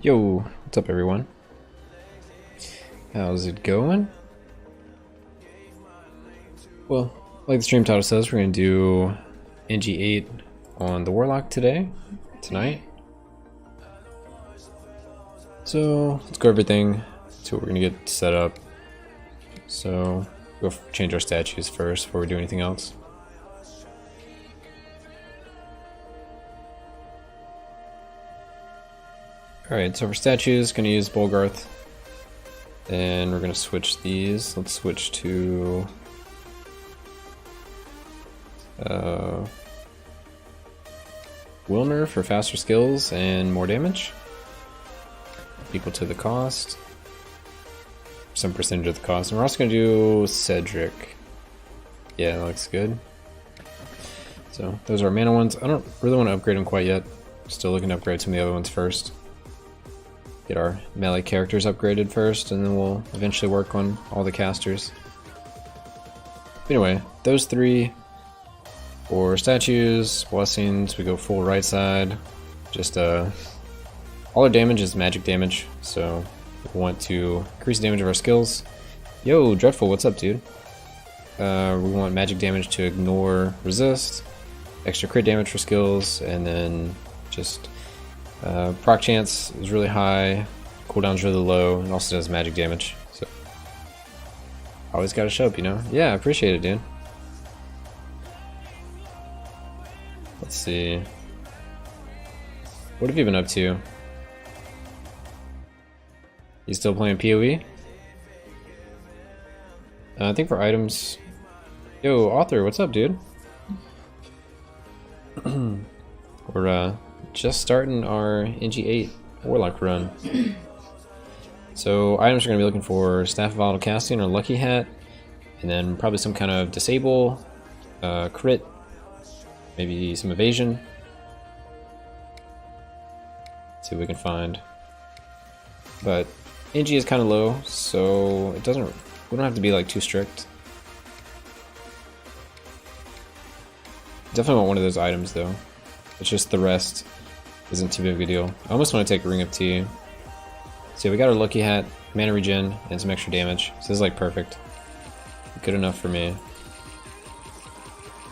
Yo, what's up everyone? How's it going? Well, like the stream title says, we're going to do NG+8 on the Warlock tonight. So, let's go everything, see what we're going to get set up. So, we'll change our statues first before we do anything else. Alright, so for statues, going to use Bolgarth. Then we're going to switch these. Let's switch to Wilmer for faster skills and more damage. Equal to the cost. Some percentage of the cost. And we're also going to do Cedric. Yeah, that looks good. So those are our mana ones. I don't really want to upgrade them quite yet. Still looking to upgrade some of the other ones first. Get our melee characters upgraded first, and then we'll eventually work on all the casters. Anyway, those three for statues, blessings, we go full right side. Just all our damage is magic damage, so we want to increase the damage of our skills. Yo, Dreadful, what's up, dude? We want magic damage to ignore resist, extra crit damage for skills, and then just proc chance is really high, cooldown's really low, and also does magic damage. So always gotta show up, you know? Yeah, I appreciate it, dude. Let's see. What have you been up to? You still playing PoE? I think for items... Yo, Author, what's up, dude? We're just starting our NG+8 Warlock run. So items we're going to be looking for Staff of Volatile Casting or Lucky Hat, and then probably some kind of disable, crit, maybe some evasion. Let's see what we can find. But NG is kind of low, so it doesn't. We don't have to be like too strict. Definitely want one of those items though. It's just the rest isn't too big of a deal. I almost want to take Ring of Tea. So we got our Lucky Hat, mana regen, and some extra damage. So this is like perfect. Good enough for me.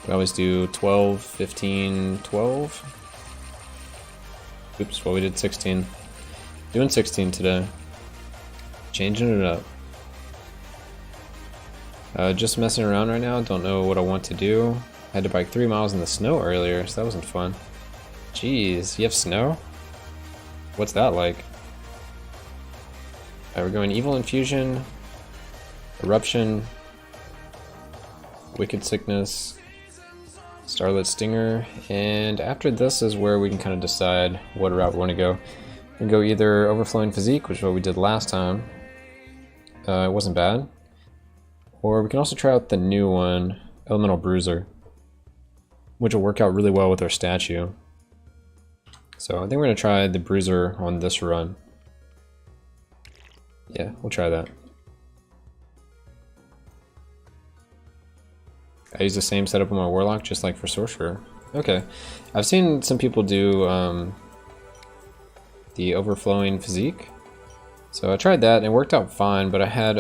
We always do 12, 15, 12. Oops, well we did 16. Doing 16 today. Changing it up. Just messing around right now, don't know what I want to do. I had to bike 3 miles in the snow earlier, so that wasn't fun. Jeez, you have snow? What's that like? Alright, we're going Evil Infusion, Eruption, Wicked Sickness, Starlit Stinger, and after this is where we can kind of decide what route we want to go. We can go either Overflowing Physique, which is what we did last time. It wasn't bad. Or we can also try out the new one, Elemental Bruiser, which will work out really well with our statue. So I think we're going to try the Bruiser on this run. Yeah, we'll try that. I use the same setup on my Warlock, just like for Sorcerer. Okay. I've seen some people do the Overflowing Physique. So I tried that and it worked out fine, but I had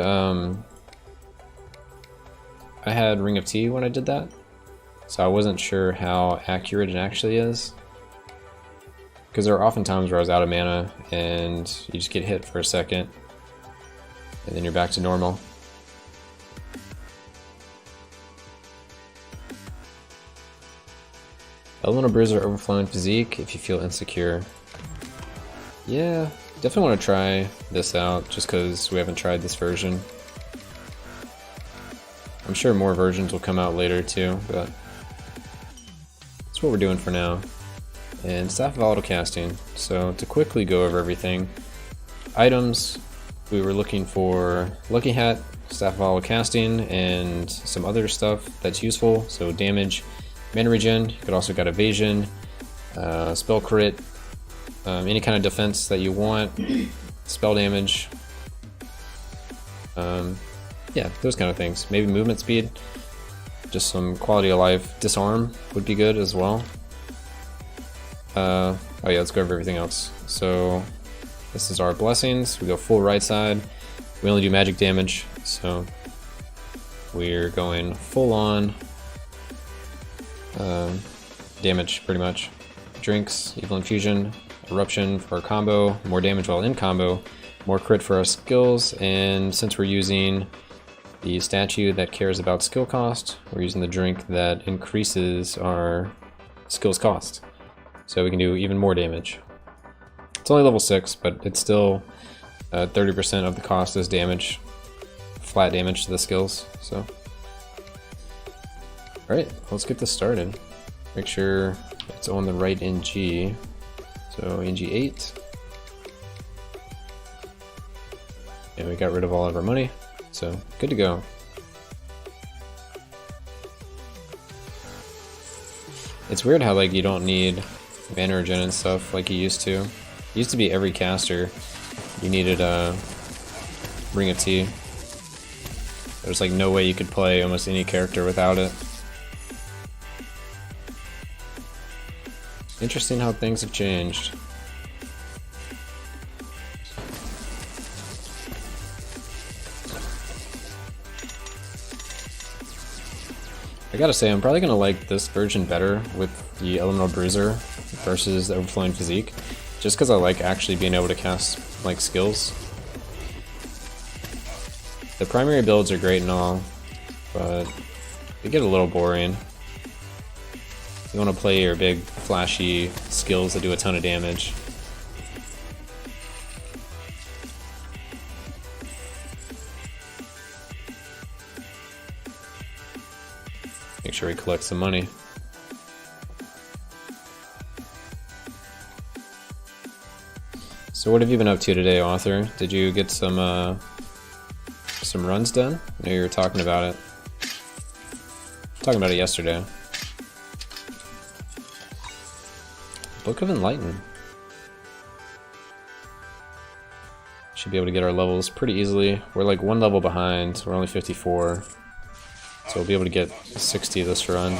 Ring of Tea when I did that. So I wasn't sure how accurate it actually is. Because there are often times where I was out of mana and you just get hit for a second and then you're back to normal. Elemental Bruiser, Overflowing Physique if you feel insecure. Yeah, definitely want to try this out just because we haven't tried this version. I'm sure more versions will come out later too, but that's what we're doing for now. And Staff of Volatile Casting. So to quickly go over everything, items, we were looking for Lucky Hat, Staff of Volatile Casting, and some other stuff that's useful. So damage, mana regen, you could also get evasion, spell crit, any kind of defense that you want, spell damage, yeah, those kind of things. Maybe movement speed, just some quality of life. Disarm would be good as well. Oh yeah, let's go over everything else. So This is our blessings. We go full right side. We only do magic damage, so we're going full on damage pretty much. Drinks, evil infusion, eruption for our combo, more damage while in combo, more crit for our skills, and since we're using the statue that cares about skill cost, we're using the drink that increases our skills cost. So we can do even more damage. It's only level 6, but it's still 30% of the cost is damage, flat damage to the skills. So, alright, let's get this started. Make sure it's on the right NG. So NG+8. And we got rid of all of our money, so good to go. It's weird how like you don't need mana regen and stuff like you used to. It used to be every caster you needed a Ring of Tea. There's like no way you could play almost any character without it. Interesting how things have changed. I gotta say, I'm probably gonna like this version better with the Elemental Bruiser versus the Overflowing Physique, just because I like actually being able to cast like skills. The primary builds are great and all, but they get a little boring. You want to play your big flashy skills that do a ton of damage. Make sure we collect some money. So what have you been up to today, Author? Did you get some runs done? I know you were talking about it. Talking about it yesterday. Book of Enlighten. Should be able to get our levels pretty easily. We're like one level behind, so we're only 54. So we'll be able to get 60 this run.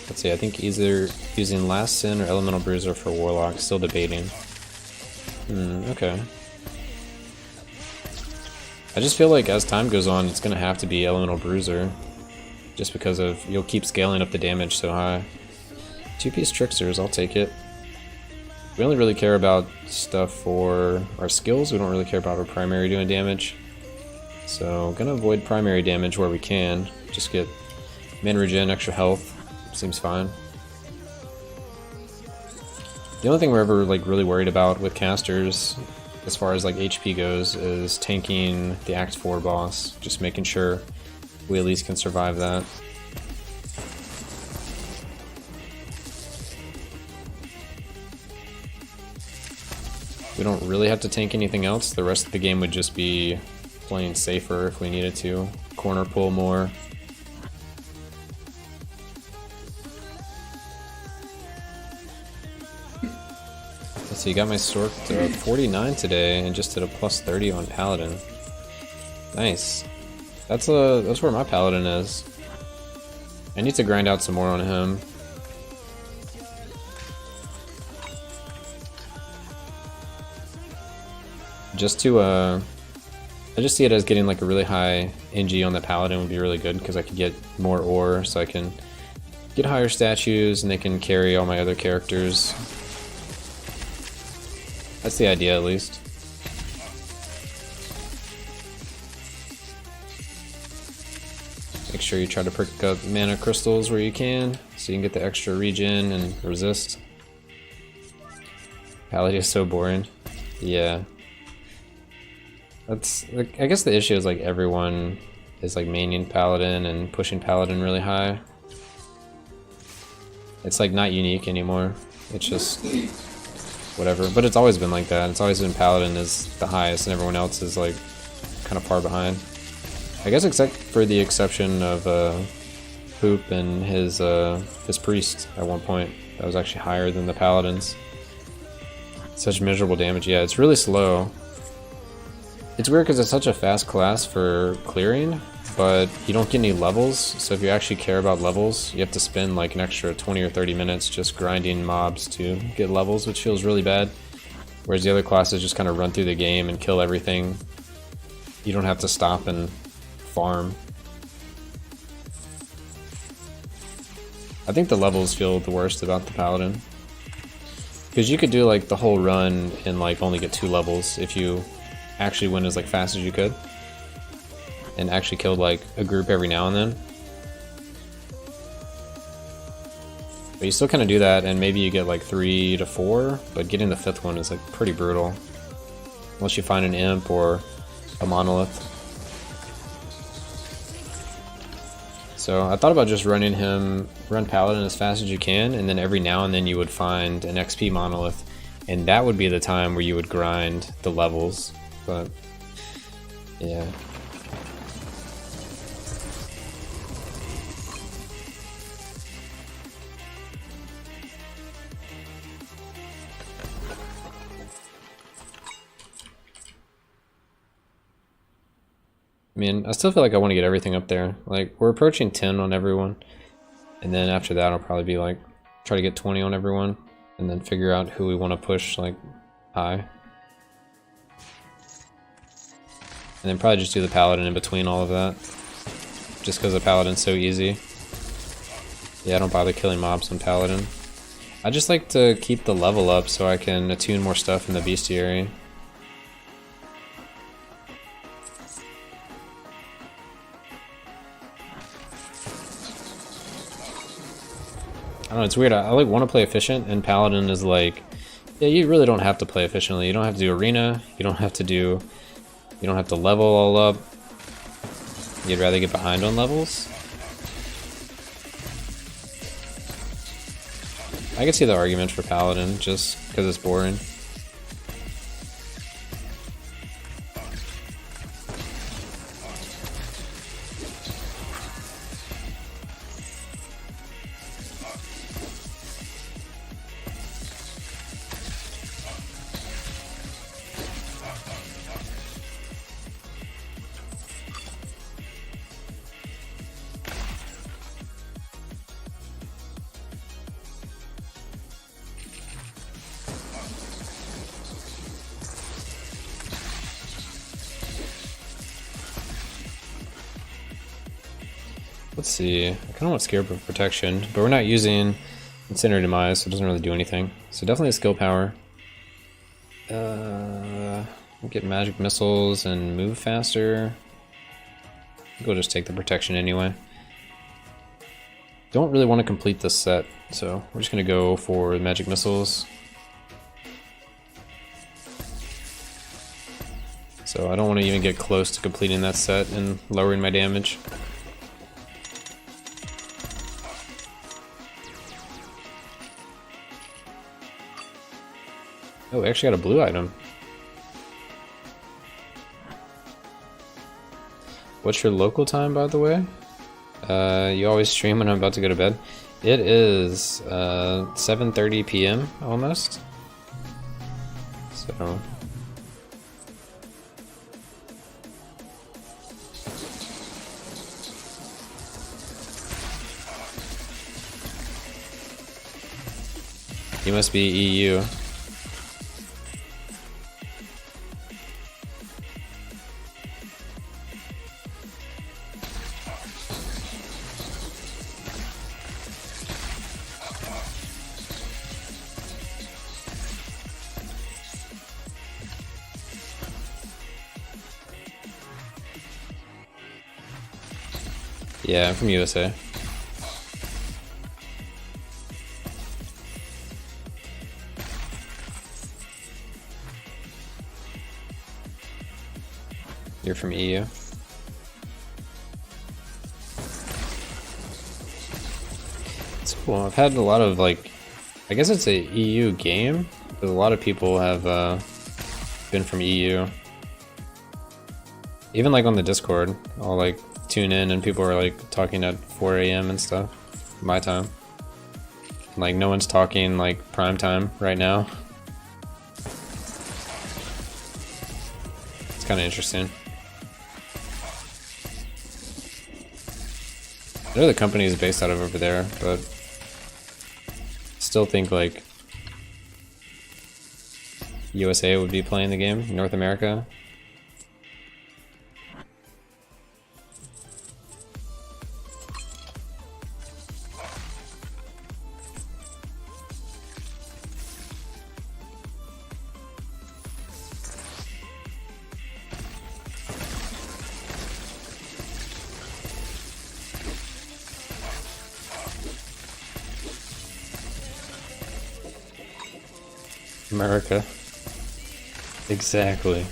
Let's see, I think either using Last Sin or Elemental Bruiser for Warlock, still debating. Okay. I just feel like as time goes on, it's gonna have to be Elemental Bruiser. Just because of, you'll keep scaling up the damage so high. 2-piece Tricksters, I'll take it. We only really care about stuff for our skills, we don't really care about our primary doing damage. So, gonna avoid primary damage where we can. Just get mana regen, extra health, seems fine. The only thing we're ever like really worried about with casters, as far as like HP goes, is tanking the Act 4 boss. Just making sure we at least can survive that. We don't really have to tank anything else. The rest of the game would just be playing safer if we needed to. Corner pull more. Let's see, got my sword to 49 today and just did a plus 30 on Paladin. Nice. That's where my Paladin is. I need to grind out some more on him. Just to, I just see it as getting like a really high NG on the Paladin would be really good, because I could get more ore, so I can get higher statues and they can carry all my other characters. That's the idea, at least. Make sure you try to pick up mana crystals where you can, so you can get the extra regen and resist. Paladin is so boring. Yeah. That's, I guess the issue is like everyone is like maining Paladin and pushing Paladin really high. It's like not unique anymore. It's just whatever. But it's always been like that. It's always been Paladin is the highest and everyone else is like kind of far behind. I guess except for the exception of Poop and his priest at one point. That was actually higher than the Paladins. Such miserable damage. Yeah, it's really slow. It's weird because it's such a fast class for clearing, but you don't get any levels. So if you actually care about levels, you have to spend like an extra 20 or 30 minutes just grinding mobs to get levels, which feels really bad. Whereas the other classes just kind of run through the game and kill everything. You don't have to stop and farm. I think the levels feel the worst about the Paladin. Because you could do like the whole run and like only get 2 levels if you actually went as like fast as you could. And actually killed like a group every now and then. But you still kind of do that and maybe you get like 3 to 4, but getting the 5th one is like pretty brutal. Unless you find an imp or a monolith. So I thought about just run Paladin as fast as you can, and then every now and then you would find an XP monolith, and that would be the time where you would grind the levels, but yeah. I mean, I still feel like I want to get everything up there. Like, we're approaching 10 on everyone. And then after that, I'll probably be like, try to get 20 on everyone. And then figure out who we want to push, like, high. And then probably just do the Paladin in between all of that. Just because the Paladin's so easy. Yeah, I don't bother killing mobs on Paladin. I just like to keep the level up so I can attune more stuff in the bestiary. I don't know, it's weird. I like want to play efficient, and Paladin is like, yeah, you really don't have to play efficiently. You don't have to do arena. You don't have to level all up. You'd rather get behind on levels. I can see the argument for Paladin just because it's boring. Let's see, I kind of want Scared of Protection, but we're not using Incendiary Demise, so it doesn't really do anything. So definitely a skill power. Get magic missiles and move faster. I think we'll just take the protection anyway. Don't really want to complete this set, so we're just going to go for magic missiles. So I don't want to even get close to completing that set and lowering my damage. Oh, we actually got a blue item. What's your local time, by the way? You always stream when I'm about to go to bed. It is 7:30 p.m. almost. So you must be EU. Yeah, I'm from USA. You're from EU. It's cool. I've had a lot of like, I guess it's a EU game, but a lot of people have been from EU. Even like on the Discord, I'll like tune in and people are like talking at 4 a.m. and stuff, my time. Like no one's talking like prime time right now. It's kind of interesting. I know the company is based out of over there, but still think like USA would be playing the game, North America. America. Exactly.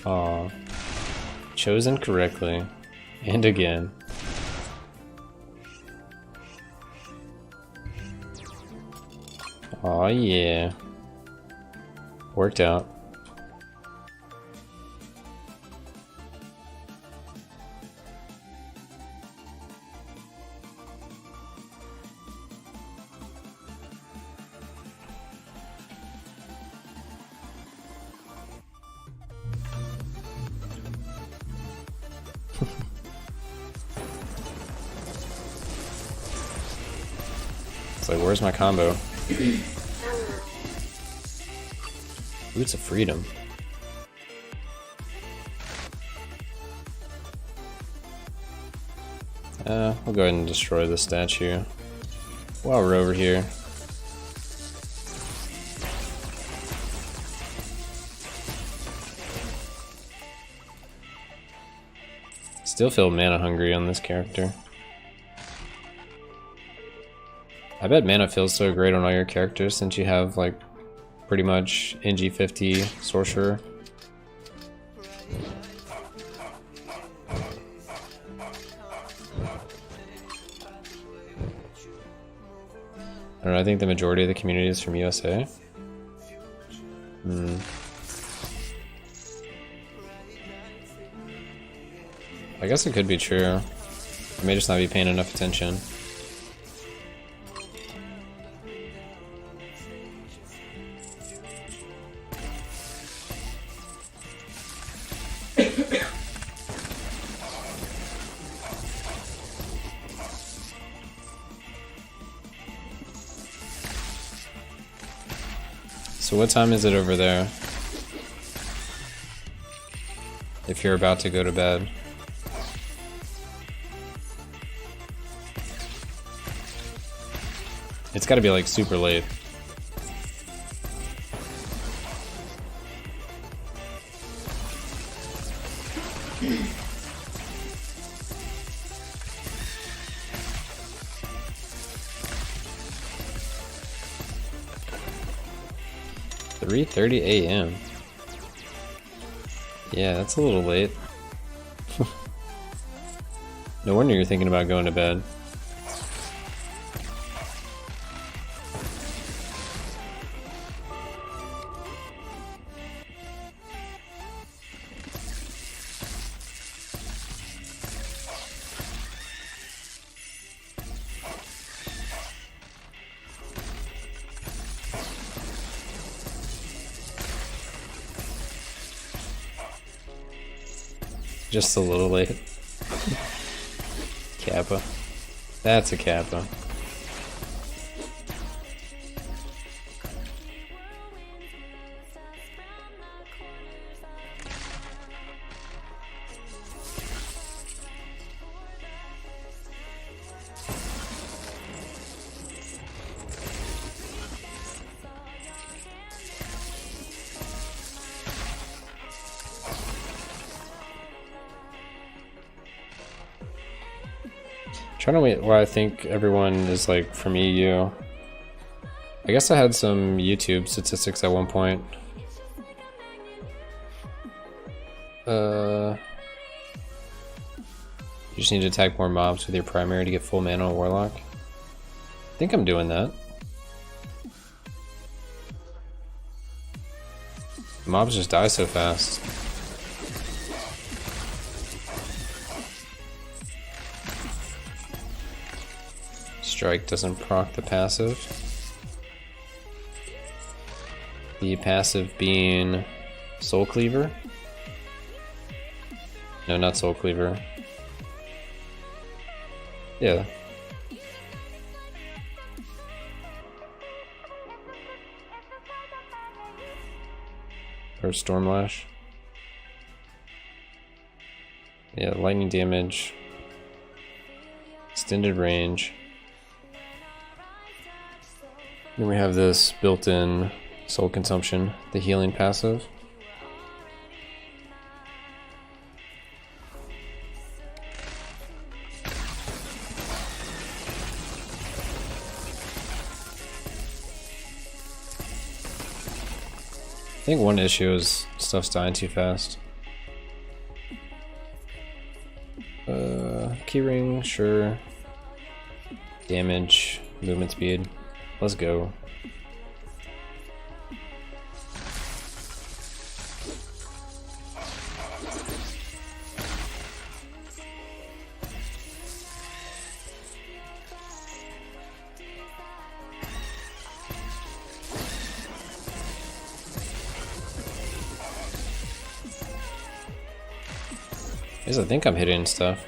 Aw. Chosen correctly. And again. Aw, yeah. Worked out. It's like, where's my combo? Roots of Freedom. We'll go ahead and destroy the statue while we're over here. Still feel mana hungry on this character. I bet mana feels so great on all your characters since you have like pretty much NG+8 sorcerer. I don't know, I think the majority of the community is from USA. I guess it could be true. I may just not be paying enough attention. So what time is it over there? If you're about to go to bed. It's gotta be like super late. $3:30 a.m. Yeah, that's a little late. No wonder you're thinking about going to bed. Just a little late. Kappa. That's a Kappa. Trying to wait why I think everyone is like from EU. I guess I had some YouTube statistics at one point. You just need to attack more mobs with your primary to get full mana on Warlock. I think I'm doing that. Mobs just die so fast. Strike doesn't proc the passive. The passive being Soul Cleaver. No, not Soul Cleaver. Yeah. Or Stormlash. Yeah, lightning damage. Extended range. Then we have this built-in soul consumption, the healing passive. I think one issue is stuff's dying too fast. Keyring, sure. Damage, movement speed. Let's go. I think I'm hitting stuff.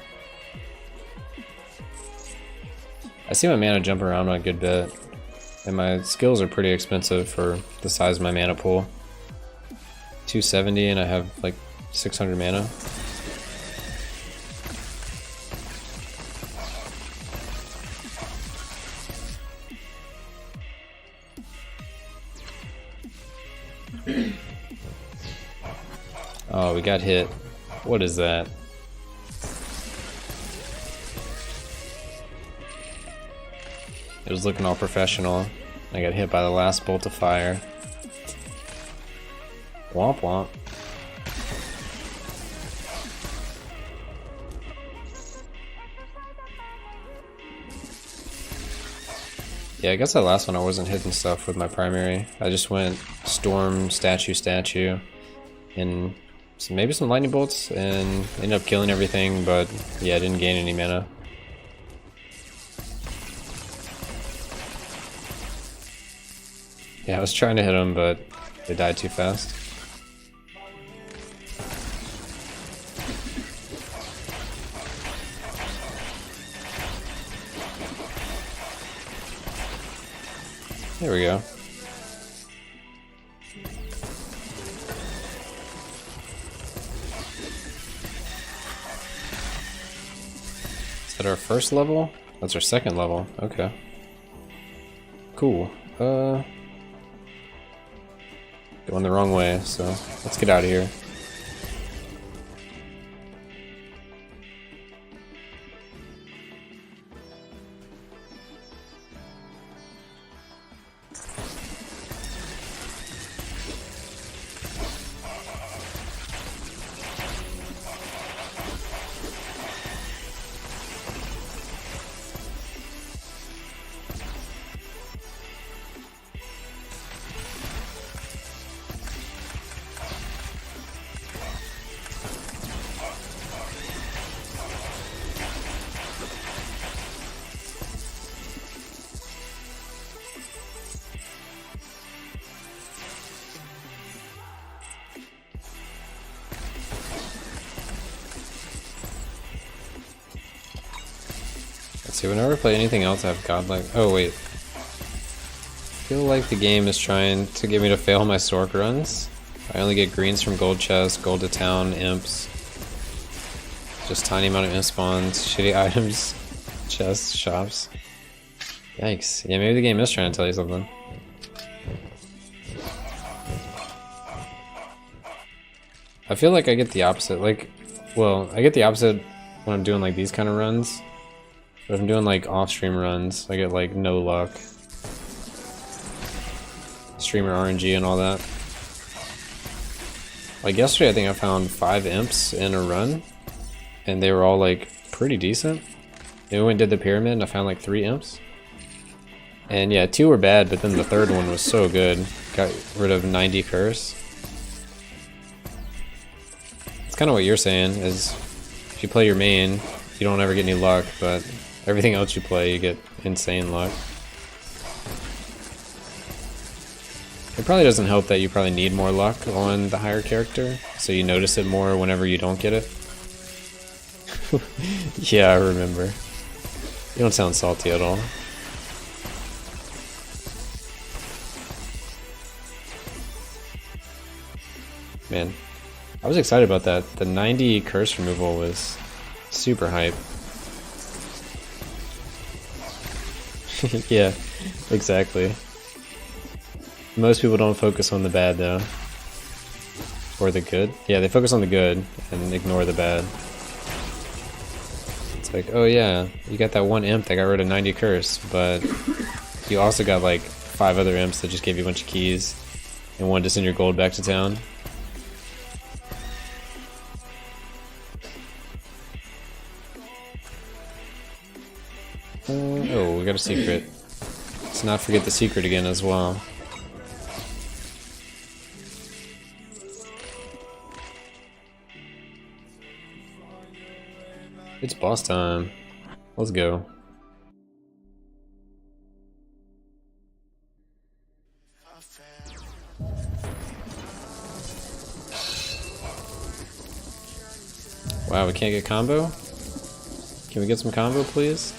I see my mana jump around a good bit, and my skills are pretty expensive for the size of my mana pool. 270 and I have like 600 mana. Oh, we got hit. What is that? It was looking all professional. I got hit by the last bolt of fire. Womp womp. Yeah, I guess that last one I wasn't hitting stuff with my primary. I just went storm, statue, and maybe some lightning bolts, and ended up killing everything, but yeah, I didn't gain any mana. Yeah, I was trying to hit them, but they died too fast. There we go. Is that our first level? That's our second level. Okay. Cool. Going the wrong way, so let's get out of here. See, whenever I play anything else, I've godlike. Oh wait, I feel like the game is trying to get me to fail my Sork runs. I only get greens from gold chests, gold to town, imps. Just tiny amount of imp spawns, shitty items, chests, shops. Yikes! Yeah, maybe the game is trying to tell you something. I feel like I get the opposite. Like, well, I get the opposite when I'm doing like these kind of runs. But if I'm doing like off-stream runs, I get like no luck. Streamer RNG and all that. Like yesterday I think I found 5 imps in a run. And they were all like pretty decent. And we went and did the pyramid and I found like 3 imps. And yeah, 2 were bad, but then the third one was so good. Got rid of 90 curse. It's kind of what you're saying, is if you play your main, you don't ever get any luck, but everything else you play, you get insane luck. It probably doesn't help that you probably need more luck on the higher character, so you notice it more whenever you don't get it. Yeah, I remember. You don't sound salty at all. Man, I was excited about that. The 90 curse removal was super hype. Yeah, exactly. Most people don't focus on the bad though. Or the good. Yeah, they focus on the good and ignore the bad. It's like, oh yeah, you got that one imp that got rid of 90 curse, but you also got like 5 other imps that just gave you a bunch of keys and wanted to send your gold back to town. Oh, we got a secret. Let's not forget the secret again as well. It's boss time. Let's go. Wow, we can't get combo? Can we get some combo, please?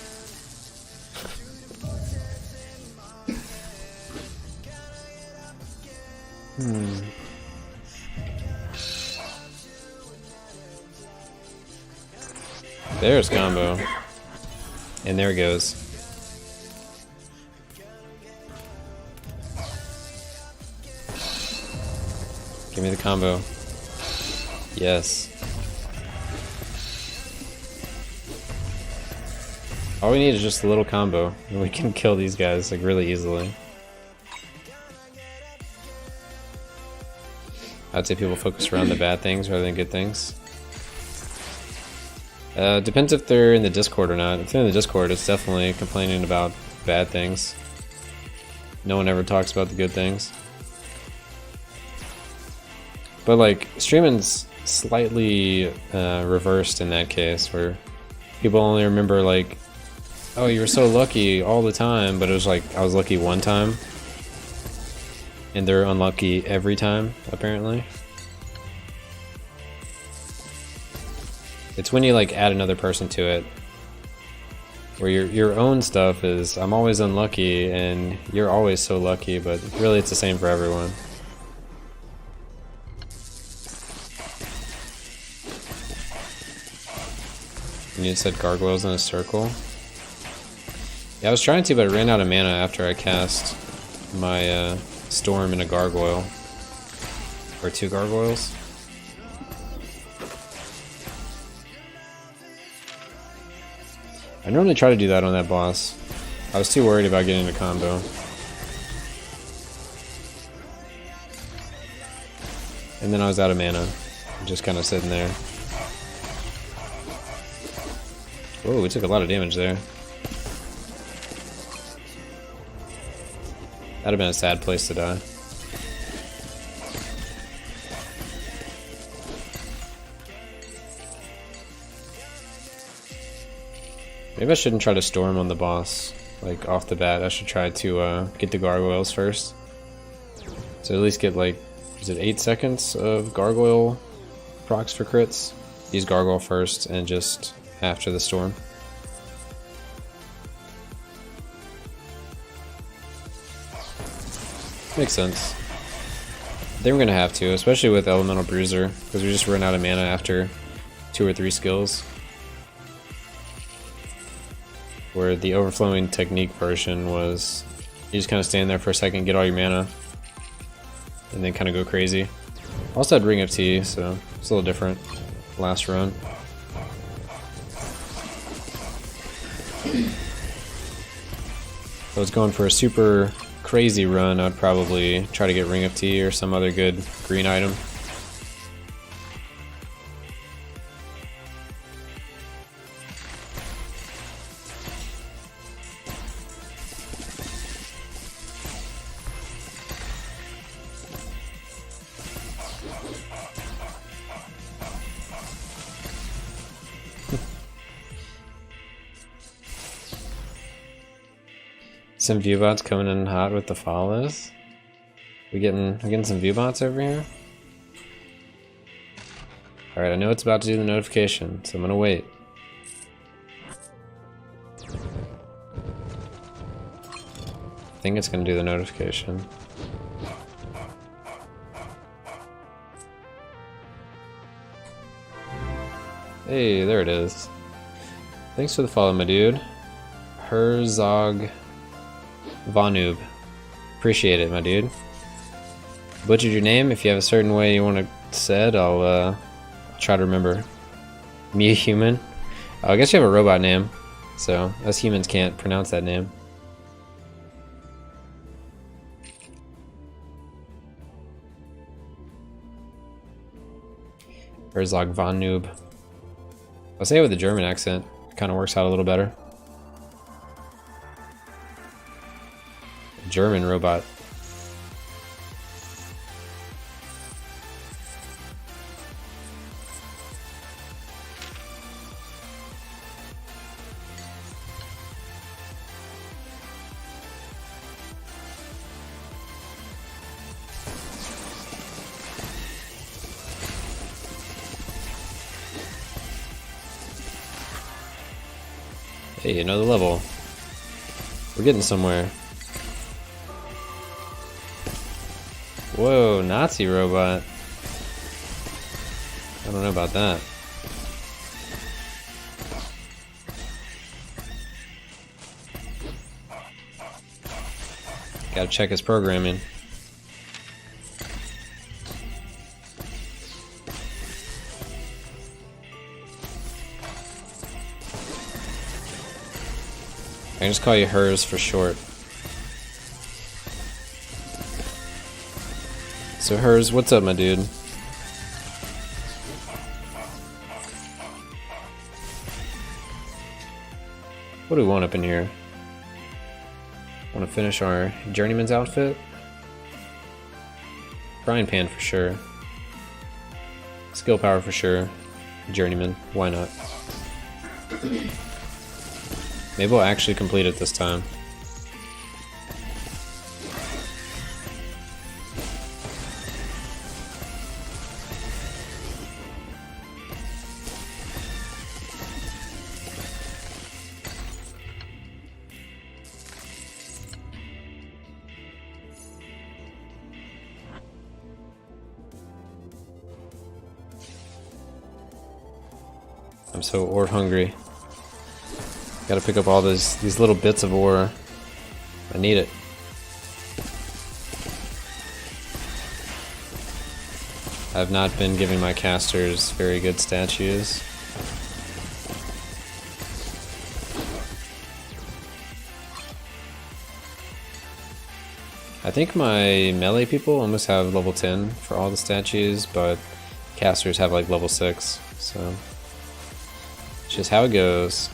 There's combo. And there it goes. Give me the combo. Yes. All we need is just a little combo, and we can kill these guys like really easily. I'd say people focus around the bad things rather than good things. Depends if they're in the Discord or not. If they're in the Discord, it's definitely complaining about bad things. No one ever talks about the good things. But like, streaming's slightly reversed in that case, where people only remember like, oh, you were so lucky all the time, but it was like, I was lucky one time. And they're unlucky every time, apparently. It's when you like add another person to it, where your own stuff is, I'm always unlucky and you're always so lucky, but really it's the same for everyone. And you said gargoyles in a circle? Yeah, I was trying to, but I ran out of mana after I cast my storm in a gargoyle. Or 2 gargoyles. I normally try to do that on that boss. I was too worried about getting a combo. And then I was out of mana. Just kind of sitting there. Oh, we took a lot of damage there. That'd have been a sad place to die. Maybe I shouldn't try to storm on the boss, like off the bat. I should try to get the gargoyles first. So at least get like, is it 8 seconds of gargoyle procs for crits? Use gargoyle first and just after the storm. Makes sense. I think we're gonna have to, especially with Elemental Bruiser, because we just run out of mana after 2 or 3 skills. Where the Overflowing Technique version was, you just kind of stand there for a second, get all your mana, and then kind of go crazy. Also had Ring of Tea, so it's a little different last run. If I was going for a super crazy run, I'd probably try to get Ring of Tea or some other good green item. Some viewbots coming in hot with the follows. We getting some viewbots over here. All right, I know it's about to do the notification, so I'm gonna wait. I think it's gonna do the notification. Hey, there it is. Thanks for the follow, my dude. Herzog Vonoob. Appreciate it, my dude. Butchered your name. If you have a certain way you want it said, I'll try to remember. Me a human? Oh, I guess you have a robot name, so us humans can't pronounce that name. Herzog Vonoob. I'll say it with a German accent. It kind of works out a little better. German robot. Hey, another level. We're getting somewhere. Whoa, Nazi robot. I don't know about that. Gotta check his programming. I can just call you Hers for short. So Hers, what's up, my dude? What do we want up in here? Want to finish our journeyman's outfit? Frying pan for sure. Skill power for sure. Journeyman, why not? Maybe we'll actually complete it this time. I'm so ore hungry. Gotta pick up all these little bits of ore. I need it. I've not been giving my casters very good statues. I think my melee people almost have level 10 for all the statues, but casters have like level 6, so it's just how it goes.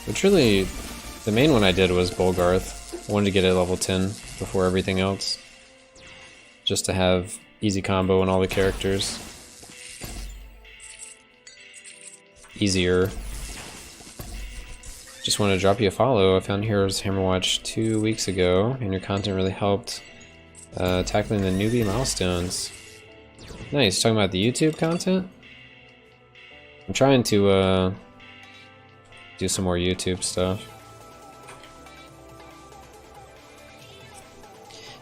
Which really, the main one I did was Bolgarth. I wanted to get it level 10 before everything else. Just to have easy combo on all the characters. Easier. Just want to drop you a follow. I found Heroes Hammerwatch 2 weeks ago, and your content really helped tackling the newbie milestones. Nice, talking about the YouTube content? I'm trying to do some more YouTube stuff.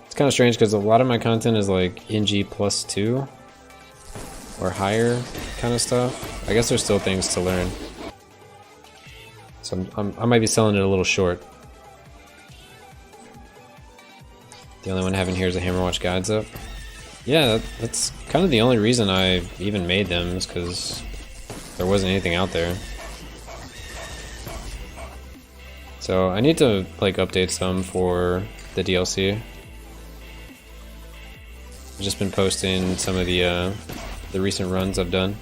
It's kind of strange because a lot of my content is like NG+2 or higher kind of stuff. I guess there's still things to learn. So I might be selling it a little short. The only one I have in here is a Hammerwatch guides up. Yeah, that's kind of the only reason I even made them, is because there wasn't anything out there. So I need to like update some for the DLC. I've just been posting some of the recent runs I've done.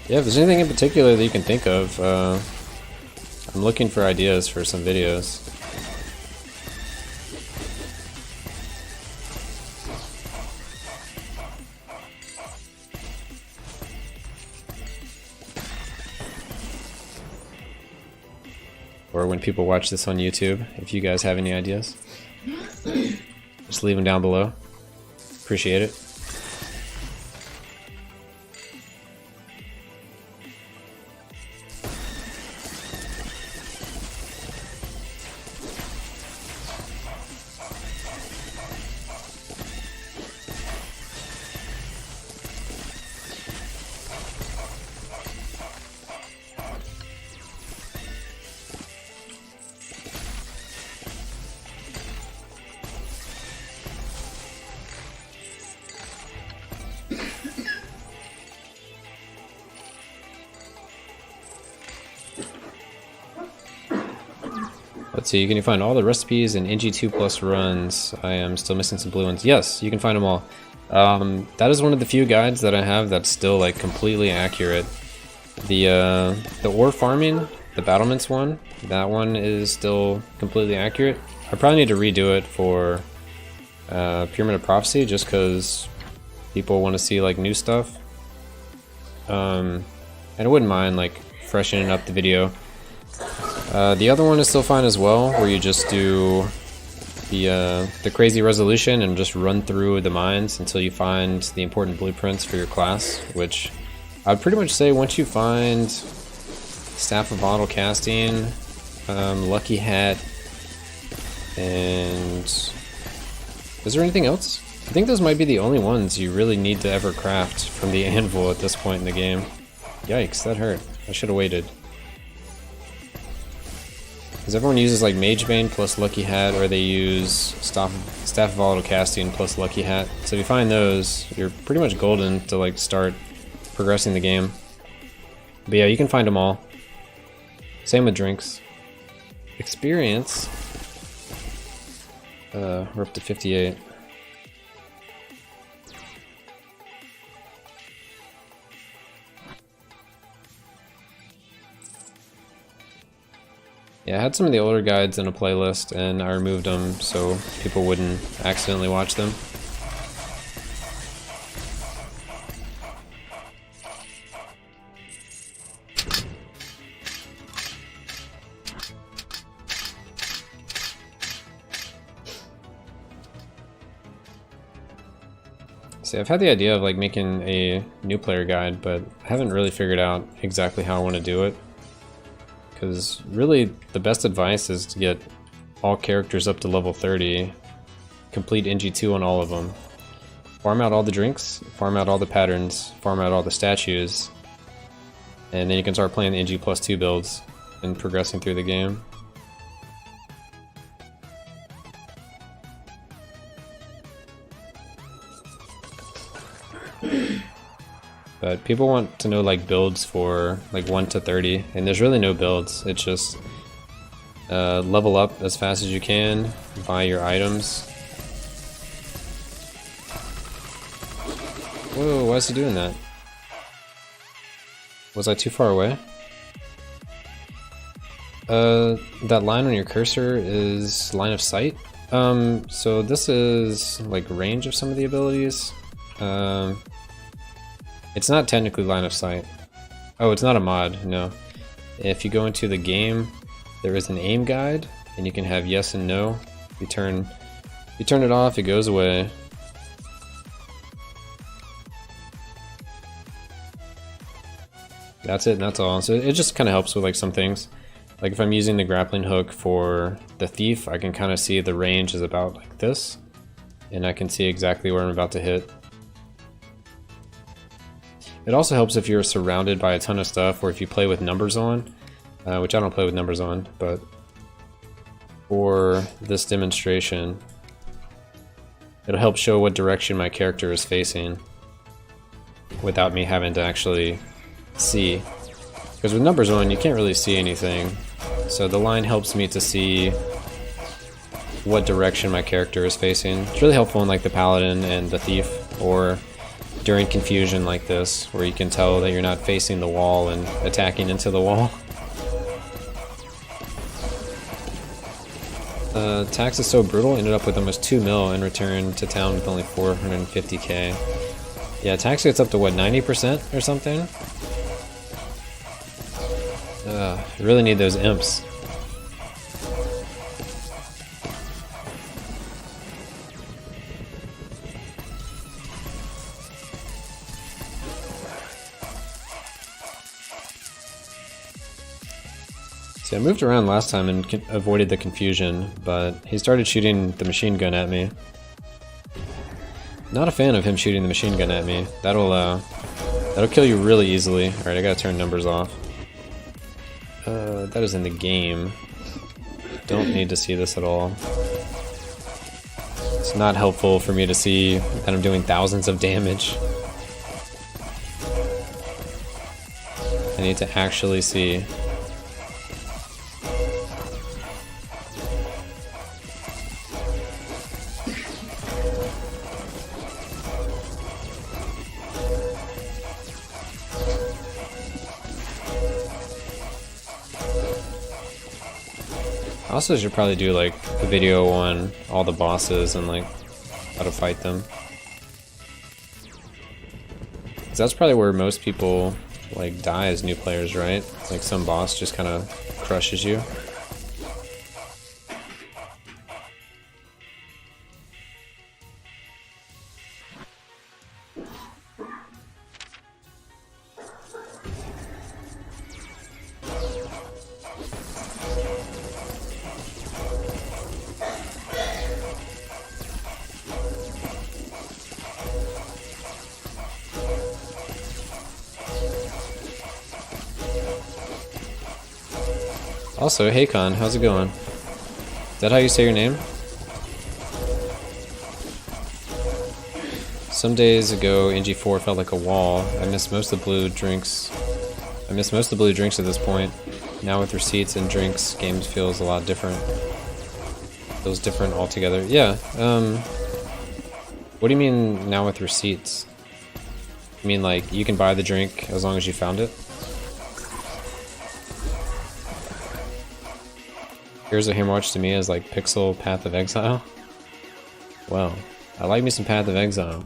Yeah, if there's anything in particular that you can think of, I'm looking for ideas for some videos. or when people watch this on YouTube, if you guys have any ideas. Just leave them down below. Appreciate it. Let's see, can you find all the recipes in NG+8 runs? I am still missing some blue ones. Yes, you can find them all. That is one of the few guides that I have that's still like completely accurate. The ore farming, the battlements one, that one is still completely accurate. I probably need to redo it for Pyramid of Prophecy just because people want to see like new stuff. And I wouldn't mind like freshening up the video. The other one is still fine as well, where you just do the crazy resolution and just run through the mines until you find the important blueprints for your class, which I'd pretty much say once you find Staff of Bottle Casting, Lucky Hat, and is there anything else? I think those might be the only ones you really need to ever craft from the anvil at this point in the game. Yikes, that hurt. I should have waited. Because everyone uses like Magebane plus Lucky Hat, or they use Staff of Volatile Casting plus Lucky Hat. So if you find those, you're pretty much golden to like start progressing the game. But yeah, you can find them all. Same with drinks. Experience. We're up to 58. Yeah, I had some of the older guides in a playlist and I removed them so people wouldn't accidentally watch them. See, I've had the idea of like making a new player guide, but I haven't really figured out exactly how I want to do it. Because really, the best advice is to get all characters up to level 30, complete NG2 on all of them, farm out all the drinks, farm out all the patterns, farm out all the statues, and then you can start playing the NG+2 builds and progressing through the game. But people want to know like builds for like 1 to 30, and there's really no builds. It's just level up as fast as you can, buy your items. Whoa, why is he doing that? Was I too far away? That line on your cursor is line of sight. So this is like range of some of the abilities. It's not technically line of sight. Oh, it's not a mod, no. If you go into the game, there is an aim guide, and you can have yes and no. You turn it off, it goes away. That's it, and that's all. So it just kind of helps with like some things. Like if I'm using the grappling hook for the thief, I can kind of see the range is about like this, and I can see exactly where I'm about to hit. It also helps if you're surrounded by a ton of stuff, or if you play with numbers on, which I don't play with numbers on, but for this demonstration, it'll help show what direction my character is facing without me having to actually see. Because with numbers on, you can't really see anything, so the line helps me to see what direction my character is facing. It's really helpful in like the paladin and the thief, or during confusion like this, where you can tell that you're not facing the wall and attacking into the wall. Tax is so brutal, ended up with almost 2 mil and returned to town with only 450k. Yeah, tax gets up to what, 90% or something? I really need those imps. See, I moved around last time and avoided the confusion, but he started shooting the machine gun at me. Not a fan of him shooting the machine gun at me. That'll kill you really easily. Alright, I gotta turn numbers off. That is in the game. Don't need to see this at all. It's not helpful for me to see that I'm doing thousands of damage. I need to actually see. I also should probably do like a video on all the bosses and like how to fight them. 'Cause that's probably where most people like die as new players, right? Like some boss just kind of crushes you. Also, hey Con, how's it going? Is that how you say your name? Some days ago, NG4 felt like a wall. I missed most of the blue drinks. I missed most of the blue drinks at this point. Now with receipts and drinks, games feels a lot different. Feels different altogether. Yeah. What do you mean now with receipts? You mean like you can buy the drink as long as you found it? Here's a Hammerwatch to me as like Pixel Path of Exile. Well, I like me some Path of Exile.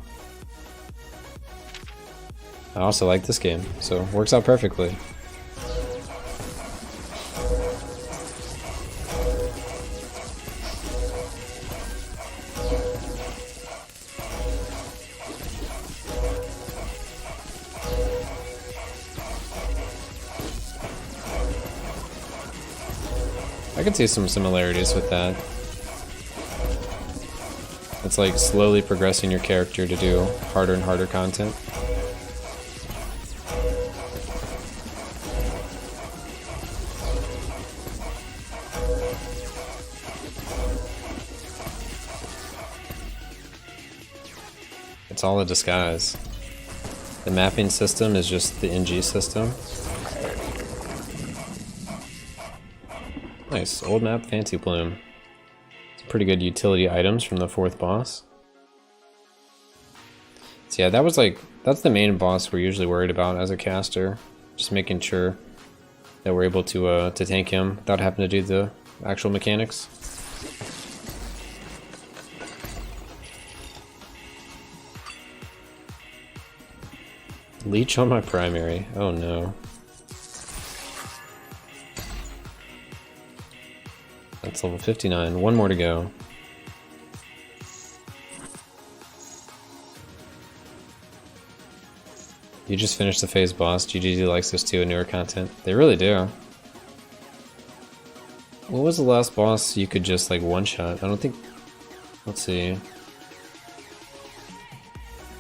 I also like this game, so it works out perfectly. I can see some similarities with that. It's like slowly progressing your character to do harder and harder content. It's all a disguise. The mapping system is just the NG system. Nice, old map, fancy plume. It's pretty good utility items from the 4th boss. So yeah, that's the main boss we're usually worried about as a caster. Just making sure that we're able to tank him without having to do the actual mechanics. Leech on my primary, oh no. That's level 59, one more to go. You just finished the phase boss. GGG likes this too in newer content. They really do. What was the last boss you could just like one-shot? I don't think... Let's see.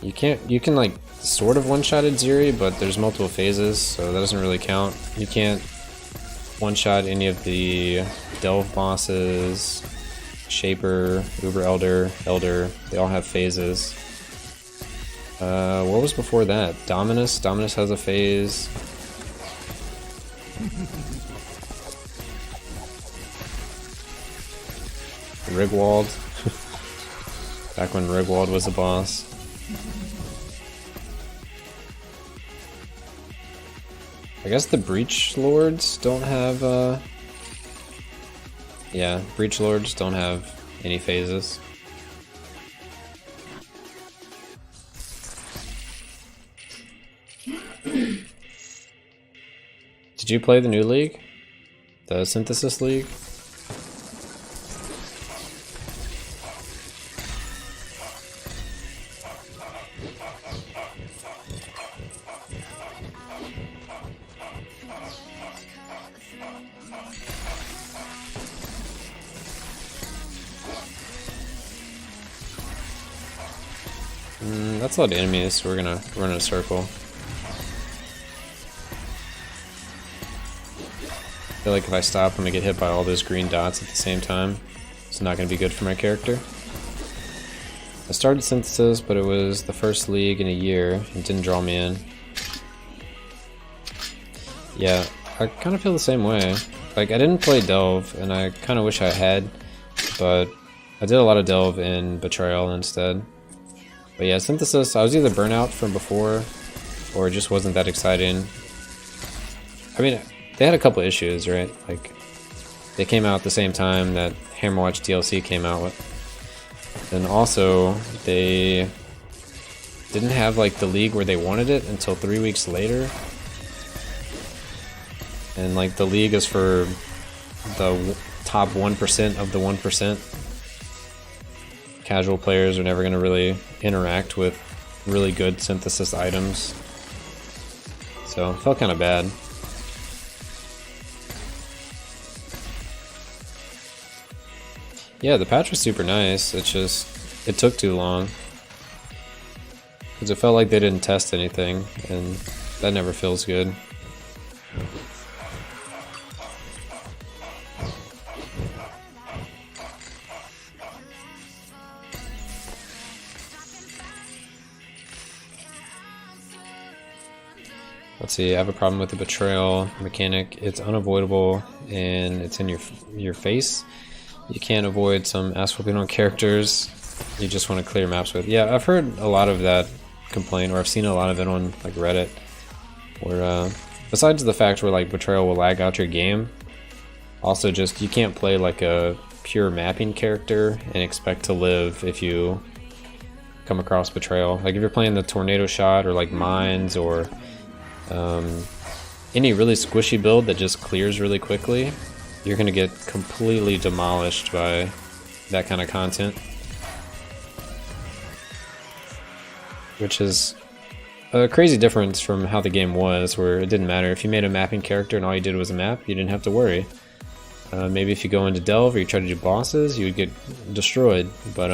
You can like sort of one-shot Ziri, but there's multiple phases, so that doesn't really count. You can't one-shot any of the Delve bosses, Shaper, Uber Elder, they all have phases. What was before that? Dominus? Dominus has a phase. Rigwald. Back when Rigwald was a boss. I guess the Breach Lords don't have, yeah, Breach Lords don't have any phases. Did you play the new league? The Synthesis League? That's a lot of enemies, so we're gonna run in a circle. I feel like if I stop, I'm gonna get hit by all those green dots at the same time. It's not gonna be good for my character. I started Synthesis, but it was the first league in a year. It didn't draw me in. Yeah, I kind of feel the same way. Like, I didn't play Delve, and I kind of wish I had, but I did a lot of Delve in Betrayal instead. But yeah, Synthesis, I was either burnout from before, or it just wasn't that exciting. I mean, they had a couple issues, right? Like, they came out at the same time that Hammerwatch DLC came out with. And also, they didn't have like the league where they wanted it until 3 weeks later. And like the league is for the top 1% of the 1%. Casual players are never going to really interact with really good Synthesis items. So it felt kind of bad. Yeah, the patch was super nice, it's just, it took too long. Because it felt like they didn't test anything, and that never feels good. Let's see, I have a problem with the Betrayal mechanic. It's unavoidable, and it's in your face. You can't avoid some ass-whooping on characters you just want to clear maps with. Yeah, I've heard a lot of that complaint, or I've seen a lot of it on like Reddit, where besides the fact where like Betrayal will lag out your game, also just you can't play like a pure mapping character and expect to live if you come across Betrayal. Like if you're playing the Tornado Shot or like Mines or any really squishy build that just clears really quickly, you're gonna get completely demolished by that kind of content. Which is a crazy difference from how the game was, where it didn't matter. If you made a mapping character and all you did was a map, you didn't have to worry. Maybe if you go into Delve or you try to do bosses, you would get destroyed. But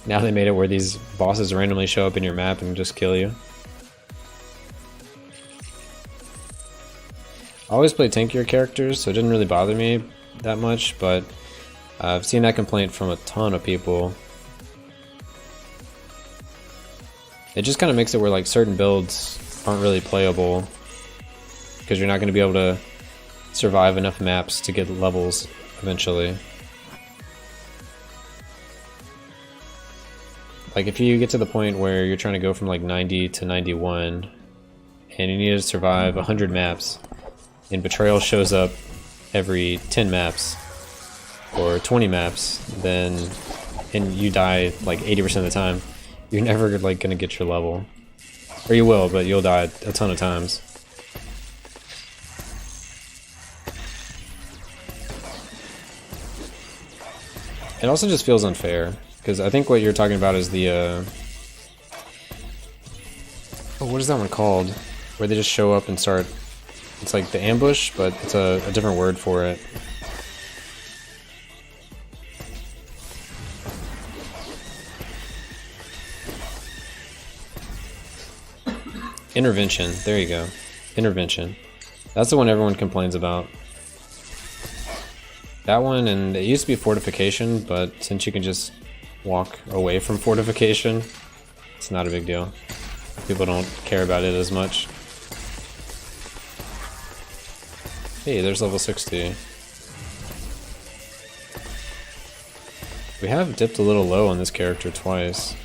now they made it where these bosses randomly show up in your map and just kill you. I always play tankier characters, so it didn't really bother me that much, but I've seen that complaint from a ton of people. It just kind of makes it where like certain builds aren't really playable because you're not going to be able to survive enough maps to get levels eventually. Like if you get to the point where you're trying to go from like 90 to 91 and you need to survive 100 maps, and Betrayal shows up every 10 maps or 20 maps, then and you die like 80% of the time, you're never like gonna get your level. Or you will, but you'll die a ton of times. It also just feels unfair, because I think what you're talking about is the oh, what is that one called? Where they just show up and start. It's like the ambush, but it's a different word for it. Intervention. There you go. Intervention. That's the one everyone complains about. That one, and it used to be fortification, but since you can just walk away from fortification, it's not a big deal. People don't care about it as much. Hey, there's level 60. We have dipped a little low on this character twice.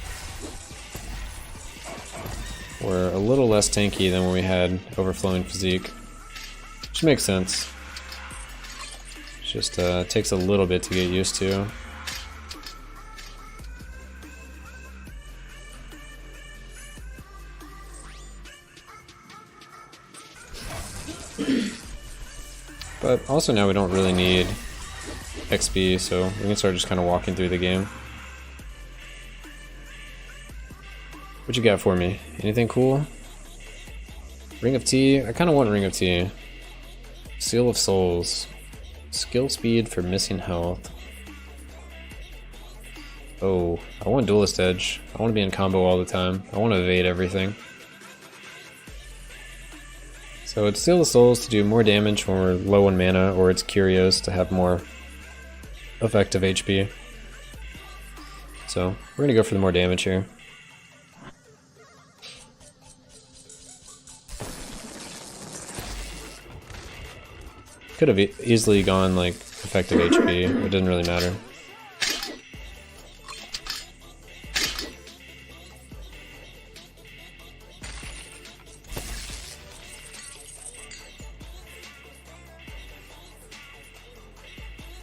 We're a little less tanky than when we had Overflowing Physique, which makes sense. It just takes a little bit to get used to. But also now we don't really need XP, so we can start just kind of walking through the game. What you got for me? Anything cool? Ring of Tea? I kind of want Ring of Tea. Seal of Souls. Skill speed for missing health. Oh, I want Duelist Edge. I want to be in combo all the time. I want to evade everything. So it's Steal the Souls to do more damage when we're low on mana, or it's Curios to have more effective HP. So we're going to go for the more damage here. Could have easily gone like effective HP, it didn't really matter.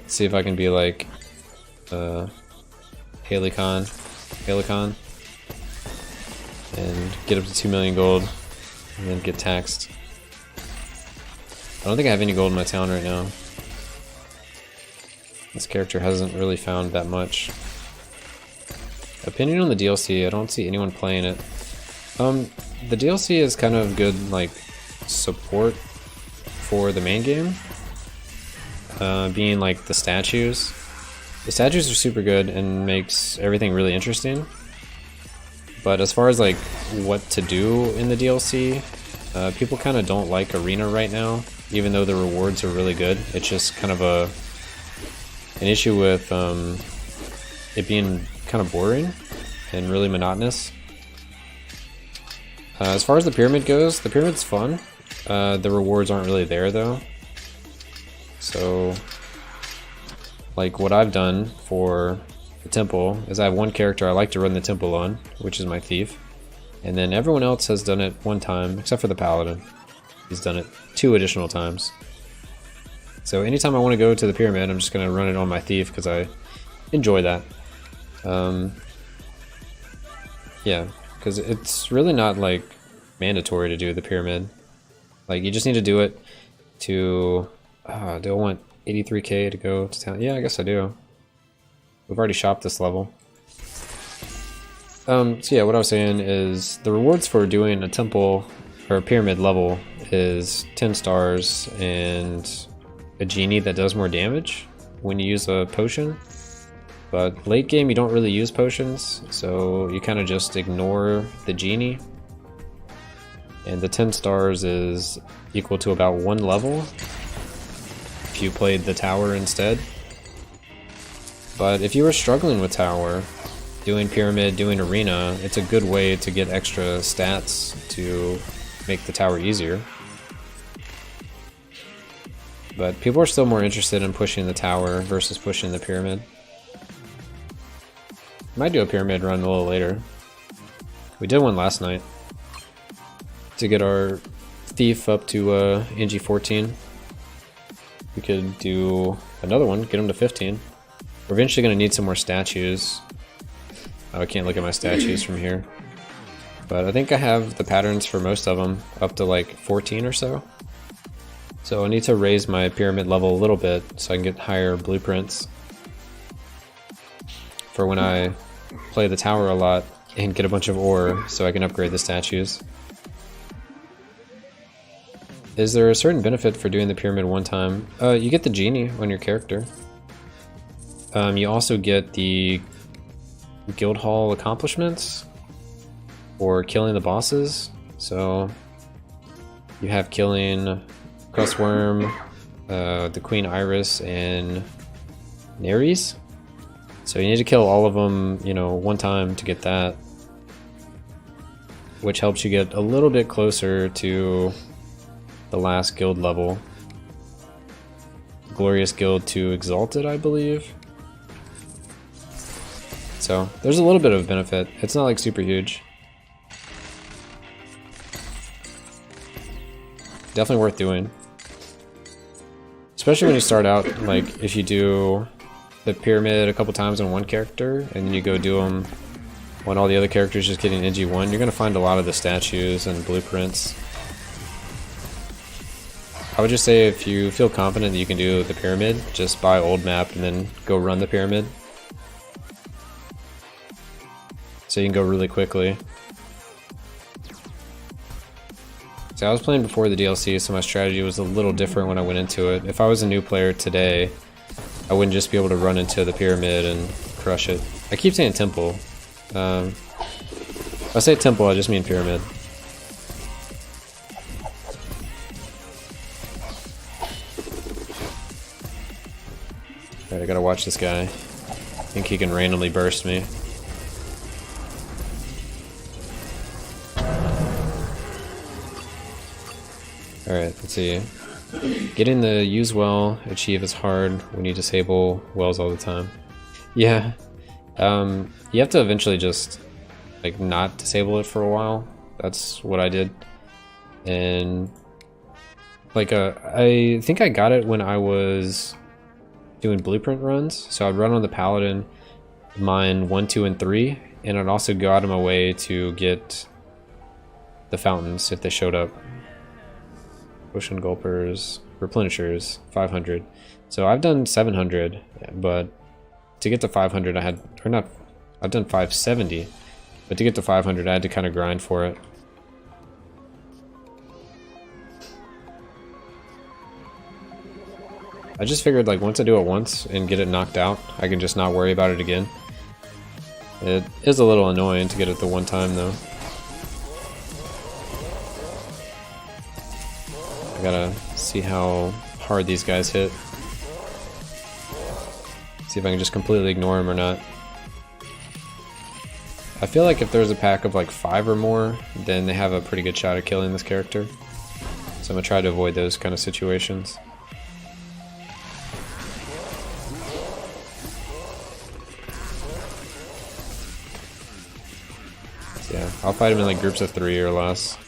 Let's see if I can be like Helicon and get up to 2 million gold and then get taxed. I don't think I have any gold in my town right now. This character hasn't really found that much. Opinion on the DLC, I don't see anyone playing it. The DLC is kind of good like support for the main game. Being like the statues. The statues are super good and makes everything really interesting. But as far as like what to do in the DLC, people kind of don't like Arena right now, even though the rewards are really good. It's just kind of an issue with it being kind of boring and really monotonous. As far as the pyramid goes, the pyramid's fun. The rewards aren't really there though. So, like what I've done for the temple is I have one character I like to run the temple on, which is my thief. And then everyone else has done it one time, except for the paladin. He's done it 2 additional times. So anytime I want to go to the pyramid, I'm just going to run it on my thief because I enjoy that. Yeah, because it's really not like mandatory to do the pyramid. Like you just need to do it to... do I want 83k to go to town? Yeah, I guess I do. We've already shopped this level. So yeah, what I was saying is the rewards for doing a temple or a pyramid level is 10 stars and a genie that does more damage when you use a potion. But late game you don't really use potions, so you kind of just ignore the genie. And the 10 stars is equal to about 1 level if you played the tower instead. But if you were struggling with tower, doing pyramid, doing arena, it's a good way to get extra stats to make the tower easier. But people are still more interested in pushing the tower versus pushing the pyramid. Might do a pyramid run a little later. We did one last night to get our thief up to NG+8. We could do another one, get him to 15. We're eventually going to need some more statues. Oh, I can't look at my statues from here. But I think I have the patterns for most of them up to like 14 or so. So I need to raise my pyramid level a little bit so I can get higher blueprints for when I play the tower a lot and get a bunch of ore so I can upgrade the statues. Is there a certain benefit for doing the pyramid one time? You get the genie on your character. You also get the guild hall accomplishments for killing the bosses. So you have killing Crustworm, the Queen Iris, and Neres. So you need to kill all of them, you know, one time to get that, which helps you get a little bit closer to the last guild level. Glorious Guild to Exalted, I believe. So there's a little bit of benefit. It's not like super huge. Definitely worth doing. Especially when you start out, like if you do the pyramid a couple times on one character and then you go do them when all the other characters just getting NG1, you're going to find a lot of the statues and blueprints. I would just say if you feel confident that you can do the pyramid, just buy old map and then go run the pyramid. So you can go really quickly. So I was playing before the DLC, so my strategy was a little different when I went into it. If I was a new player today, I wouldn't just be able to run into the pyramid and crush it. I keep saying temple. If I say temple, I just mean pyramid. Alright, I gotta watch this guy. I think he can randomly burst me. Alright, let's see. Getting the use well achieve is hard when you disable wells all the time. Yeah. You have to eventually just like not disable it for a while. That's what I did. And like I think I got it when I was doing blueprint runs. So I'd run on the paladin, mine 1, 2, and 3, and I'd also go out of my way to get the fountains if they showed up. Ocean gulpers, replenishers, 500. So I've done 700, but to get to 500 I had, or not, I've done 570, but to get to 500 I had to kind of grind for it. I just figured like once I do it once and get it knocked out, I can just not worry about it again. It is a little annoying to get it the one time though. I gotta see how hard these guys hit. See if I can just completely ignore them or not. I feel like if there's a pack of like 5 or more, then they have a pretty good shot at killing this character. So I'm gonna try to avoid those kind of situations. So yeah, I'll fight him in like groups of 3 or less.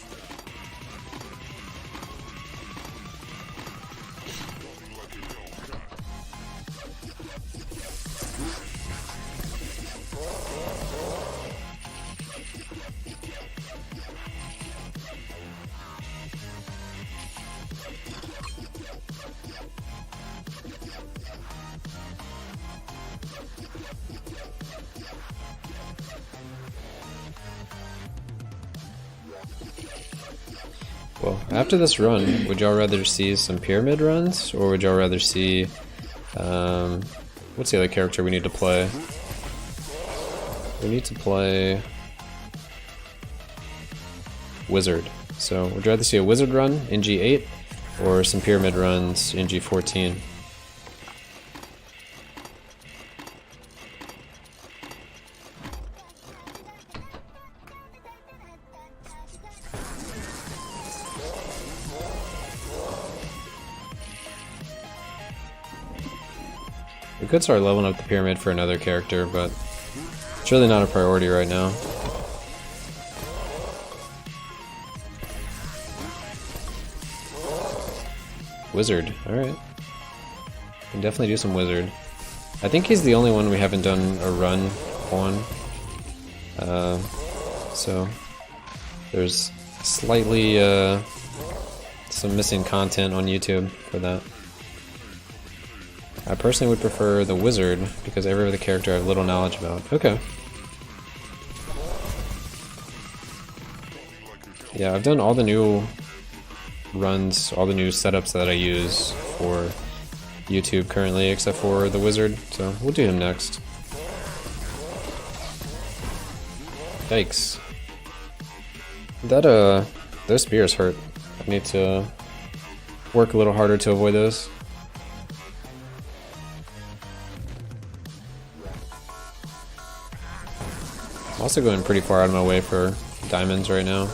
Well, after this run, would y'all rather see some pyramid runs, or would y'all rather see, what's the other character we need to play? We need to play Wizard. So, would you rather see a Wizard run, NG+8, or some pyramid runs, NG+14? We could start leveling up the pyramid for another character, but it's really not a priority right now. Wizard, alright. Can definitely do some Wizard. I think he's the only one we haven't done a run on. So there's slightly some missing content on YouTube for that. I personally would prefer the Wizard, because every other character I have little knowledge about. Okay. Yeah, I've done all the new runs, all the new setups that I use for YouTube currently, except for the Wizard, so we'll do him next. Yikes. That, those spears hurt. I need to work a little harder to avoid those. I'm also going pretty far out of my way for diamonds right now,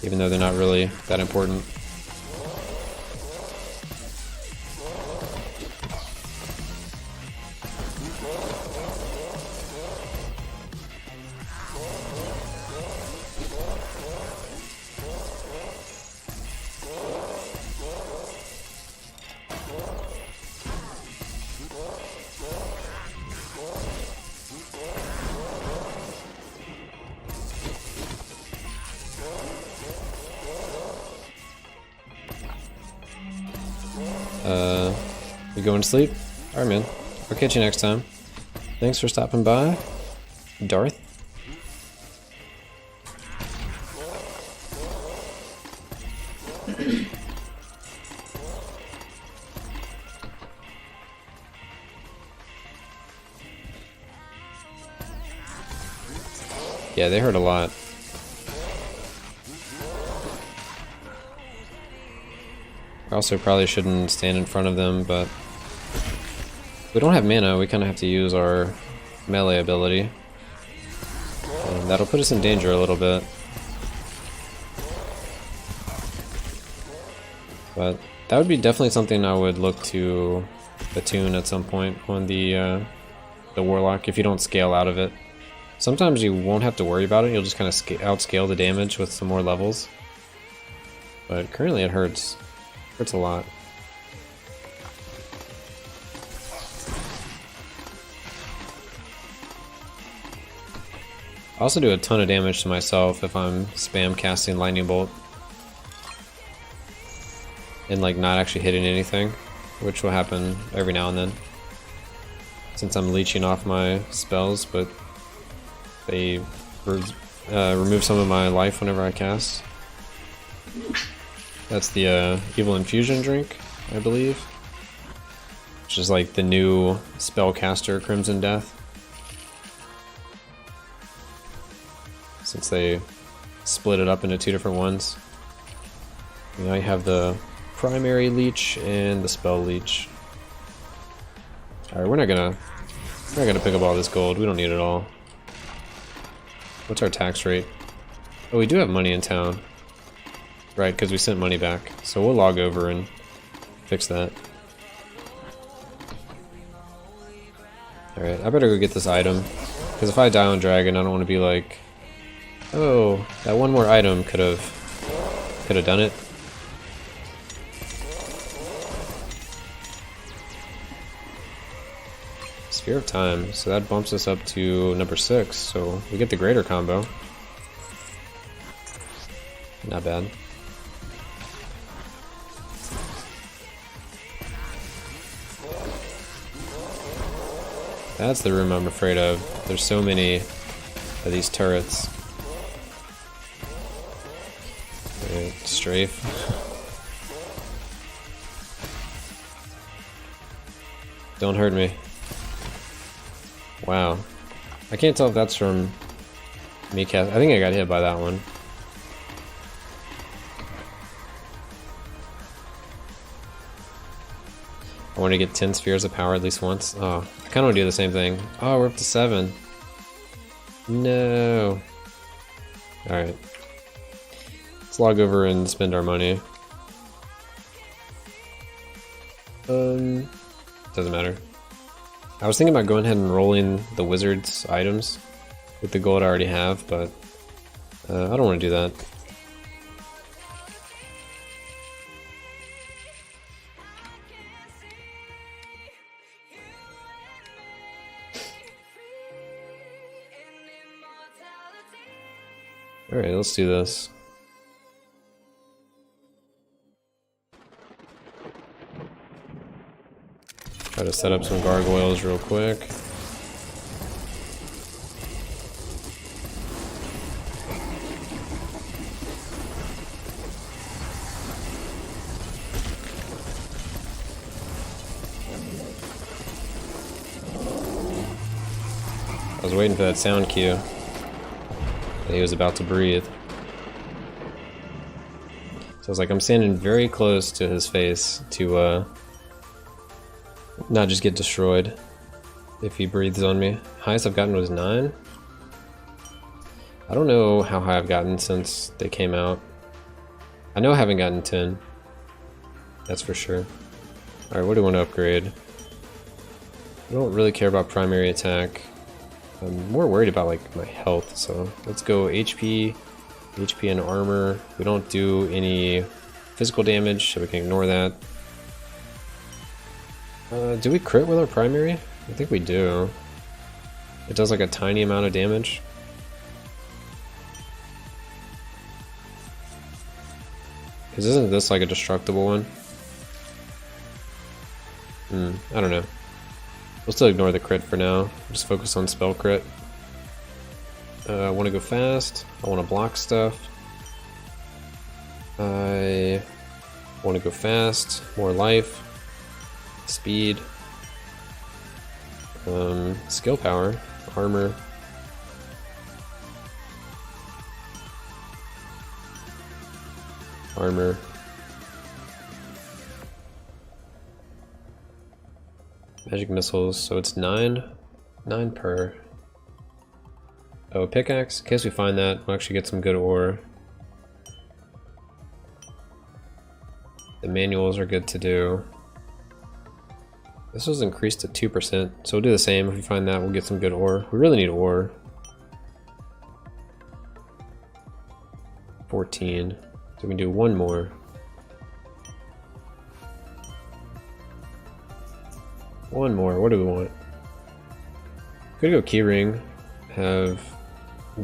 even though they're not really that important. You going to sleep? Alright, man. I'll catch you next time. Thanks for stopping by, Darth. Yeah, they hurt a lot. I also probably shouldn't stand in front of them, but we don't have mana, we kind of have to use our melee ability. And that'll put us in danger a little bit. But that would be definitely something I would look to attune at some point on the Warlock if you don't scale out of it. Sometimes you won't have to worry about it, you'll just kind of outscale the damage with some more levels. But currently it hurts. Hurts a lot. I also do a ton of damage to myself if I'm spam casting Lightning Bolt. And like not actually hitting anything, which will happen every now and then. Since I'm leeching off my spells, but they remove some of my life whenever I cast. That's the Evil Infusion drink, I believe. Which is like the new spellcaster Crimson Death. Since they split it up into two different ones. Now you have the primary leech and the spell leech. Alright, we're not gonna pick up all this gold. We don't need it all. What's our tax rate? Oh, we do have money in town. Right, because we sent money back. So we'll log over and fix that. Alright, I better go get this item. Because if I die on dragon, I don't want to be like, oh, that one more item could have done it. Sphere of Time, so that bumps us up to number 6, so we get the greater combo. Not bad. That's the room I'm afraid of. There's so many of these turrets. Strafe. Don't hurt me. Wow. I can't tell if that's from me cast. I think I got hit by that one. I want to get 10 spheres of power at least once. Oh, I kind of want to do the same thing. Oh, we're up to 7. No. Alright. Let's log over and spend our money. Doesn't matter. I was thinking about going ahead and rolling the wizard's items with the gold I already have, but I don't want to do that. Alright, let's do this. Try to set up some gargoyles real quick. I was waiting for that sound cue that he was about to breathe. So I was like, I'm standing very close to his face to not just get destroyed if he breathes on me. Highest I've gotten was 9. I don't know how high I've gotten since they came out. I know I haven't gotten 10. That's for sure. Alright, what do I want to upgrade? I don't really care about primary attack. I'm more worried about like my health, so let's go HP and armor. We don't do any physical damage, so we can ignore that. Do we crit with our primary? I think we do. It does like a tiny amount of damage. Because isn't this like a destructible one? I don't know. We'll still ignore the crit for now. Just focus on spell crit. I want to go fast. I want to block stuff. I want to go fast. More life. Speed. Skill power. Armor. armor. Magic missiles, so it's 9 per. Oh, pickaxe, in case we find that, we'll actually get some good ore. The manuals are good to do. This was increased to 2%, so we'll do the same. If we find that, we'll get some good ore. We really need ore. 14, so we can do one more. One more, what do we want? Could go keyring, have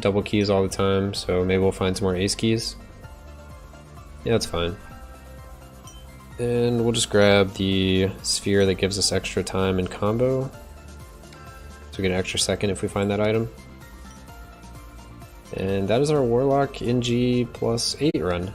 double keys all the time, so maybe we'll find some more ace keys. Yeah, that's fine. And we'll just grab the sphere that gives us extra time in combo. So we get an extra second if we find that item. And that is our Warlock NG+8 run.